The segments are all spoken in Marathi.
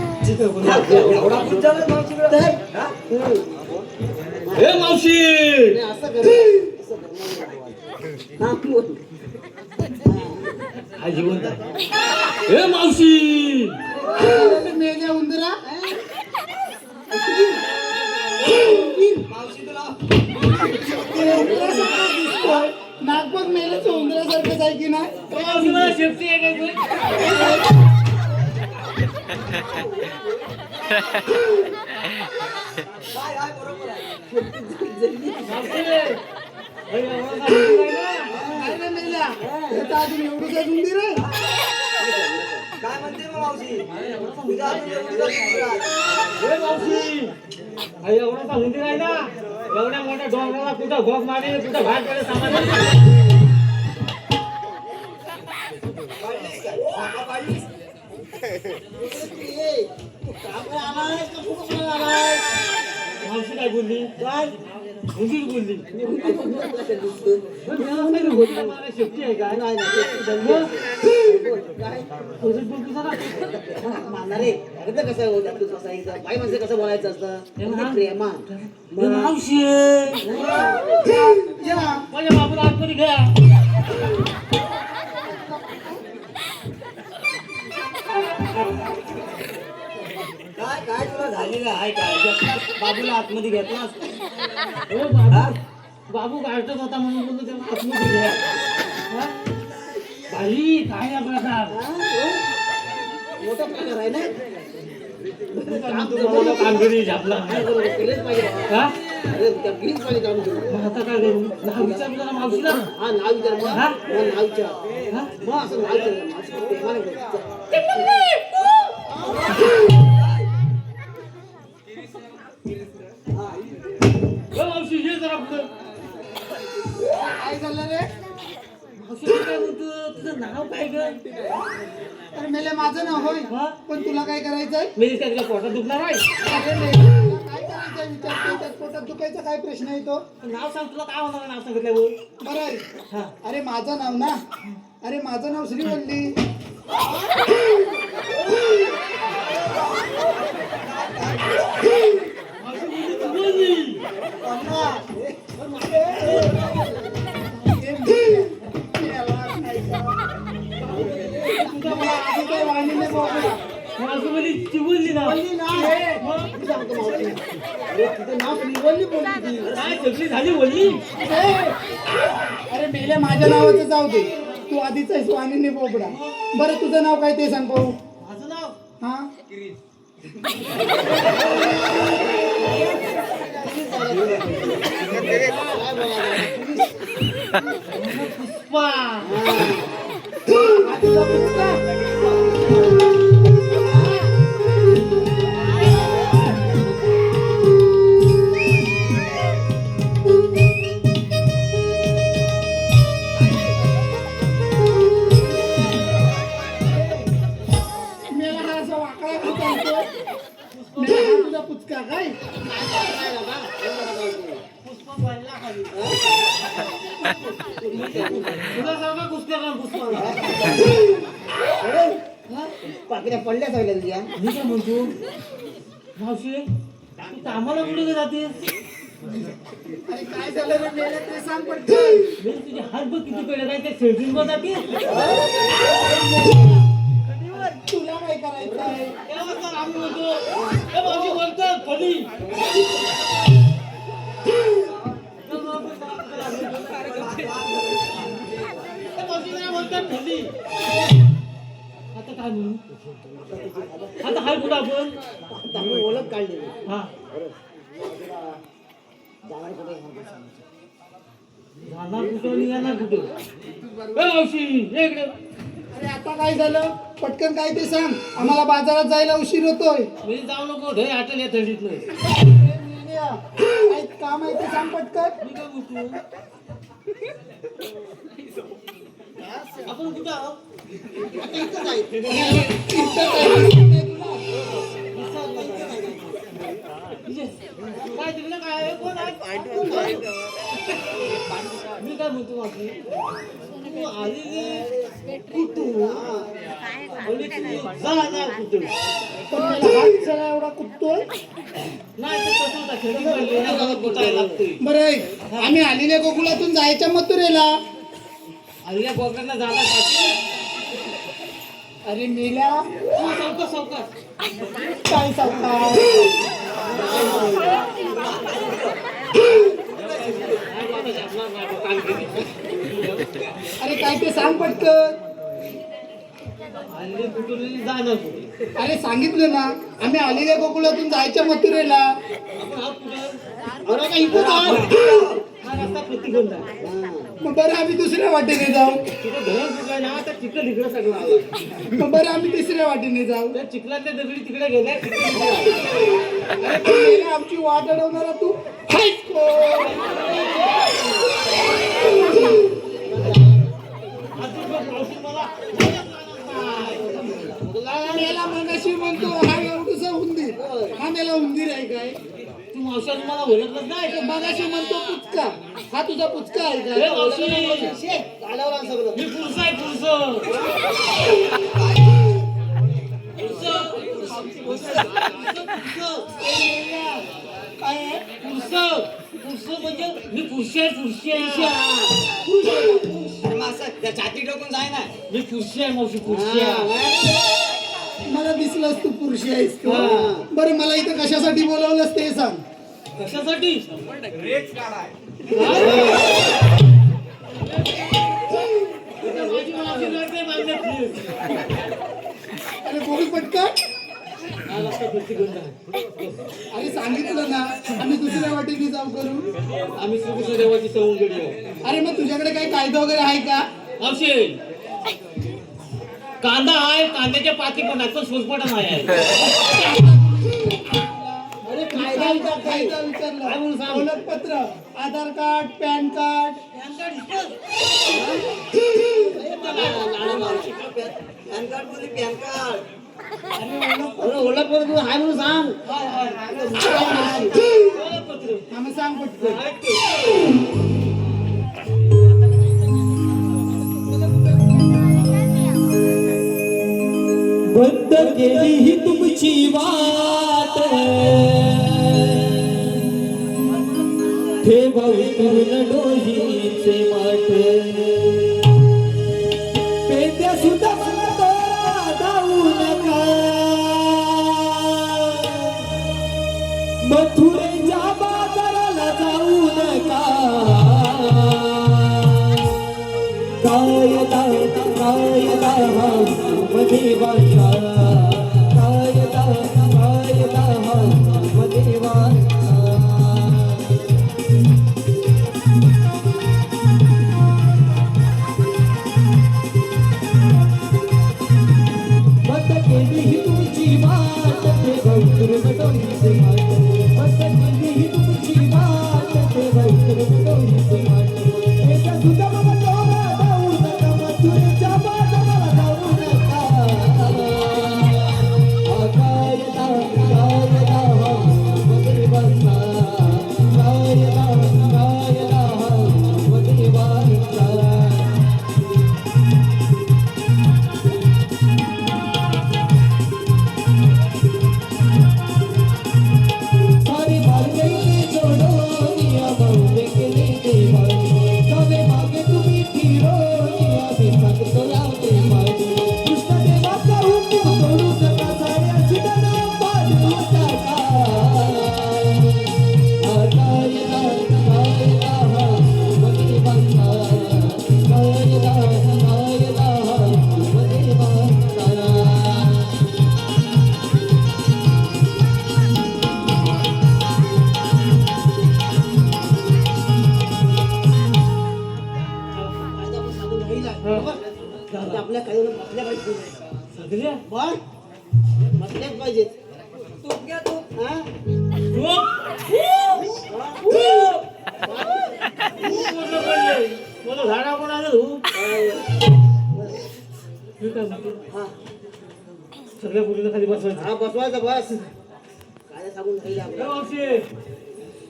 एवढा बुद्ध झाला मावशीकडे. हे मावशी असं कर हा बोल. हा जिवंत आहे. हे मावशी मेल्या उंदरा मावशी तुला नागपूर मेल्याचं उंदरासारखंच आहे की नाही. मावशी मला शेपटी आहे काय काय आहे बरोबर आहे. काय रे मेल्या त्याचा अजून एवढंच उंदीर आहे. काय म्हणते मग मावशी तुझ्या अजून एवढी जास्त उंदीर आहे. हे मावशी एवढा उंदीर आहे ना एवढ्या मोठ्या डोंगराला कुठं घोग मारे कुठं भात केलं सामान मावशी काय बोलली काय उंदीर बोलली मला शेपटी आहे काय नाही मानणारे अरे तर कसं होतं तू कसं एकदा बाई माणसं कसं बोलायचं असतं प्रेमा मावशी माझ्या बाबूला आतमध्ये घ्या काय काय तुला झालेलं आहे काय बाबूला आतमध्ये घेतलास. बाबू गाडतच होता म्हणून बोलतो त्याला आतमध्ये घ्या हा? बाई काय हा प्रकार मोठा प्रकार आहे ना. कामगिरी झापला केलंच पाहिजे हा अरे त्या केलीच पाहिजे काम करू. मग आता काय करू नाव विचारलं जरा मावशीला हा नाव विचार मग हा? नाव विचार हा? मग असं नाव विचार मावशी प्रेमाने बोलते. मावशी ये जरा पुढं काय झालं रे मावशी काय बोलतो तुझं नाव काय ग अरे मेले माझं नाव होय हा? पण तुला काय करायचंय. मी काय तुला पोटात दुखणार आहे अरे मेले, तुला काय करायचंय विचारतोय त्यात पोटात दुखायचा काय प्रश्न येतो. नाव सांग तुला काय होणार नाव सांगितल्यावर बरं आहे. हा अरे माझं नाव ना अरे माझं नाव श्रीवल्ली. तुझ्या मला आधी काय वाणीने बोलला. मावशी बोलली चिवली ना बोलली नाही. मी सांगतो मावशी. अरे तुझं नाव श्रीवल्ली बोलली ती. काय सगळी झाली बोलली अरे मेल्या माझ्या नावाचं जाऊ दे तू आधीच आहेस वाणीने बोबडा. बरं तुझं नाव काय ते सांग भाऊ. माझं नाव हा पुष्पा तुझा पुस्तक मेला हा असा वाकडा का चालतो. मेला हा तुझा पुचका काय पुष्पा बोलला खाली तुला सांगा पुस्तका पुष्पा पाकिट्या पडल्या सगळ्या तुझ्या. मी काय म्हणतो मावशी तू कामाला कुठे जातेस अरे काय झालं रे मेल्या ते सांग पटकन. मी तुझे हात बघ किती पेड काय ते शेळटींवर जाते तुला काय करायचं आहे. आम्ही म्हणतो ए मावशी बोलतात खाली आता काय म्हणू आता हाय कुठं आपण आपण ओळख काढलेली. हा जाणार कुठे जाणार कुठं निघाणार कुठं मावशी ये इकडे अरे आता काय झालं पटकन काय ते सांग आम्हाला बाजारात जायला उशीर होतोय. मी जाऊ नको ढय आटल या थंडीतलं अरे मेल्या, काय काम आहे ते सांग पटकन. मी काय बोलतो आपण कुठं आहोत आता इथं जाय. इथं काय तुला? काय तिकडे काय आहे? कोण आहे मी काय म्हणतो मावशी तू आलेली कुठून आणि तू जा जा कुठं. पण मला हात कशाला एवढा कुदतोय? नाही तर कसं होतं, खेळी पडली ना, मला कुटायला लागतंय. बरं ऐक, आम्ही आलेल्या गोकुळातून जायच्या मथुरेला. आलेल्या गोकर्णला जाणार पाठी. अरे मेल्या सावकाश सावकाश. काय सांगता? अरे काय ते सांग पटकन. आलेली कुठून जाणार कुठे. अरे सांगितलं ना, आम्ही आलेल्या गोकुळातून जायच्या मथुरेला. आपण आहोत कुठं. अरे काय इथं जाऊ? हा रस्ता प्रतिबंध आहे. मग बरं आम्ही दुसऱ्या वाटेने जाऊ. तिथं धरण फुटलं ना, तर चिखल इकडं सगळं आलं. मग बरं आम्ही तिसऱ्या वाटेने जाऊ. त्या चिखलातल्या दगडी तिकडे गेल्या, तिकडे इकडे आल्या. अरे पण मेल्या, आमची वाट अडवणारा तू आहेस कोण? अजून पण मावशी मला मेला मगाशी म्हणतो हा एवढंसं उंदीर. हा मेला उंदीर आहे काय? तू मावशी अजून मला ओळखलंच नाही. तो मगाशी म्हणतो पुचका. हा तुझा पुचका आहे ए, का? मावशी. आल्यावर आण सगळं. मी पुरुष आहे पुरुष. काय आहे? पुरुष म्हणजे मी पुरुष आहे पुरुष. अरे मग असं त्या छाती टोकून जाय ना. मी पुरुष आहे मावशी पुरुष. मला दिसलंस तू पुरुषी आहेस तू. हा. बरं मला इथं कशासाठी बोलावलंस ते सांग. कशासाठी. अरे बोल पटकन. अरे सांगितलं ना, आम्ही दुसऱ्या वाटेने जाऊ करू. आम्ही श्रीकृष्ण देवाची सवंगडी आहोत. अरे मग तुझ्याकडे काही कायदा वगैरे आहे का? मावशी कांदा आहे, कांद्याच्या पाती पण आहेत, पण सोलपटा नाही आहे. अरे कायदा विचारला. काय म्हणून सांग. ओळखपत्र, Aadhaar card, PAN card. PAN card बोली पॅन कार्ड. अरे ओळखपत्र तू आहे म्हणून सांग. हा मग सांग पटकन. बंद केली ही तुमची वाट, ठेवा उतरून डोहीचे माठ, पेद्या सुद्धा दोरा जाऊ नका, मथुरेच्या बाजाराला जाऊ नका. कायदा कायदा हा देवाचा, कायदा कायदा हा देवाचा. बंद केली ही तुमची वाट, ते गौतम डोईचे माट. बंद केली ही तुमची वाट, ते गौतम डोईचे माट. एका सुद्धा मला डोळा जाऊ नका, मथुरेच्या बाजाराला जाऊ नका. कायदा कायदा हा देवाचा, कायदा कायदा हा देवाचा. सारी मार्गेली जोडो या बहुतेकले देवानी, सारे मागे तुम्ही फिरो या बेसात तोलावते माझी. कृष्ण देवाचा हुकूम सोडू नका, साऱ्या शिटाला बाजू टाका. कायदा कायदा हा देवाचा, कायदा कायदा हा देवाचा. आपल्या काही बसल्या पाहिजे. सगळ्या पण बसल्याच पाहिजेत. तूप घ्या तूप. हा मला झाडा पण आलं तू. मी काय म्हणतो, हा सगळ्या मुलीला खाली बसवायचं. हा बसवायचं बस. काय सांगून राहिले ए, आपल्या. मावशी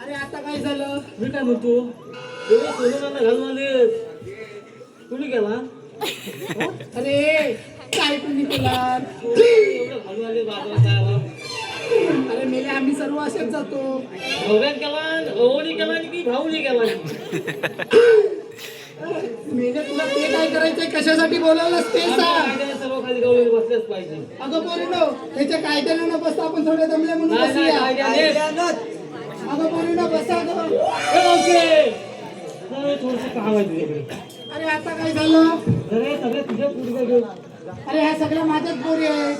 अरे आता काय झालं? मी काय म्हणतो, एवढं सोनं घालून आले तुम्ही गेला. अरे काय तुम्ही तुला एवढं घालून आले बाजारात जायला. अरे मेले आम्ही सर्व असेच जातो नवऱ्यात केला ओळी केला की भाऊनी केला. मेले तुला ते काय करायचंय कशासाठी बोलावलंस ते सांग कायद्याने सर्व खाली गवळीने बसलेच पाहिजे. अगं पोरीनो त्याच्या कायद्यानं न बसता आपण थोडे दमले म्हणून नाही नाही बसूया कायद्याने अगं पोरीनो बसा गं. थोडस काम आहे तुझ्याकडे. अरे आता काय झालं अरे सगळे तुझ्या पुढे घेऊन अरे ह्या सगळ्या माझ्याच पोरी आहेत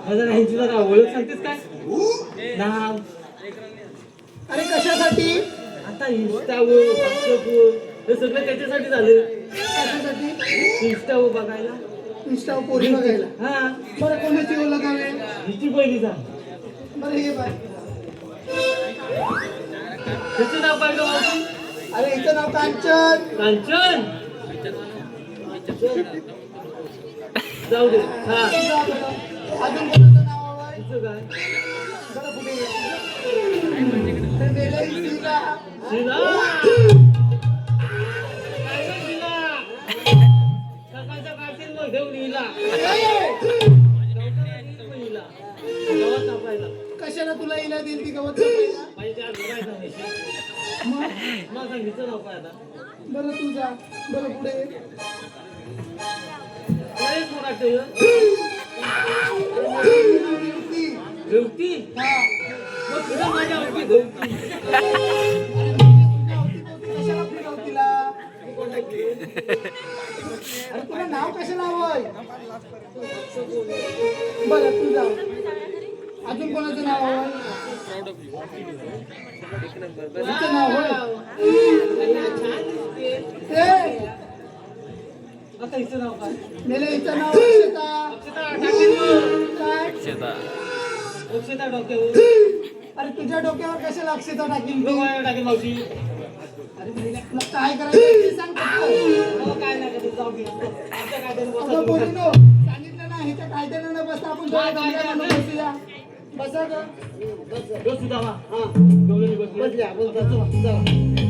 जरा ह्यांची जरा ओळख सांगतेस काय नाव. अरे कशासाठी आता इंस्टावर व्हॉट्सअपवर हे सगळं त्याच्यासाठी झालं. कशासाठी इंस्टावर बघायला. इंस्टावर पोरी बघायला हा बरं कोणाची ओळख हवे हिची पहिली जा. बरं हे बाय त्याचं नाव काय गं मावशी. अरे हिचं नाव कांचन कांचन. जाऊ दे. हा जा बरं. अजून कोणाचं नाव हवंय तिचं काय बरं पुढे ये. ते मेले हिला. शिला. काय गं शिला. सकाळच्या काठीत मग घेऊन हिला. हिला. गावात सापडायला. कशाला तुला हिला दिली ती गवत कापायला? पाहिजे आज बघायचं नाही. मग सांगितलं नाव काय आता. बरं तू जा बरं पुढे ये. लयच मोठा ठेव. युवती. गवती. हा. मग तुझं माझ्या आवडती गवती. अरे तुझ्या अवतीभोवती कशाला फिरव तिला? अरे तुला नाव कशाला हवंय बरं तू जा अजून कोणाचं नाव हवंय तिचं नाव होय ते आता हिचं नाव काय. मेले हिचं नाव अक्षता. अक्षता टाकेल मग. काय अक्षता डोक्यावर. अरे तुझ्या डोक्यावर कशाला अक्षता टाकील बघ ती? माझ्यावर टाकेल मावशी. अरे मेले, तुला काय करायचं ते सांग फक्त. मला काय नाही करायचं, जाऊ दे. आमच्या कायद्याने बसा अगं तुम्ही. पोरीनो, सांगितलं ना ह्याच्या कायद्यानं न बसता आपण थोडं दमल्या म्हणून बसूया. बसा गं. बस सुद्धा हा. गवळणी बसली. बसल्या, बस, चला.